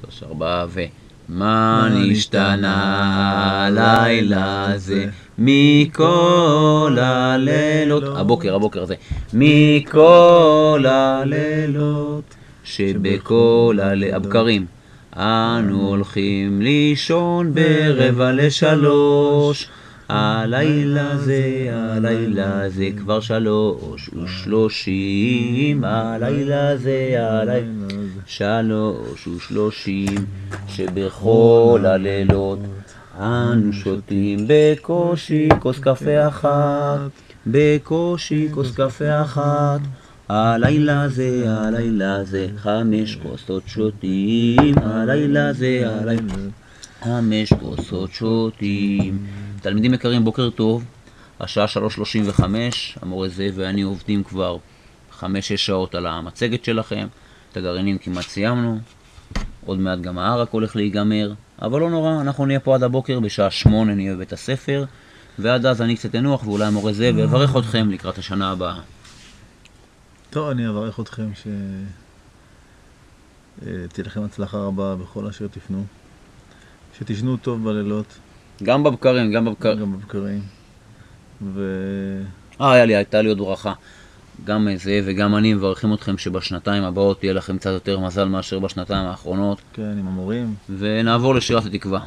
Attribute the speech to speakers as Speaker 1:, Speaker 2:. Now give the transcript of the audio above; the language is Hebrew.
Speaker 1: 3, 4 מה נשתנה לילה זה מכל הלילות, הבוקר זה, מכל הלילות שבכל הבקרים אנו הולכים לישון ב14:45. הלילה זה כבר 3:30, הלילה זה 3:30, שבכל הלילות אנו שותים בקושי כוס קפה אחת, הלילה זה 5 כוסות שותים, הלילה זה 5 כוסות שותים. תלמידים יקרים, בוקר טוב. השעה 3:35, המורה זאב ואני עובדים כבר 5-6 שעות על המצגת שלכם. את הגרעינים כמעט סיימנו, עוד מעט גם הערק הולך להיגמר, אבל לא נורא, אנחנו נהיה פה עד הבוקר, בשעה 8 נהיה בבית הספר, ועד אז אני קצת אנוח, ואולי המורה זאב יברך אתכם לקראת השנה הבאה.
Speaker 2: טוב, אני אברך אתכם שתהיה לכם הצלחה רבה בכל אשר תפנו, שתשנו טוב בלילות,
Speaker 1: גם בבקרים. הייתה לי עוד ברכה. גם זאב וגם אני מברכים אתכם שבשנתיים הבאות תהיה לכם קצת יותר מזל מאשר בשנתיים האחרונות.
Speaker 2: כן, עם המורים.
Speaker 1: ונעבור לשירת התקווה.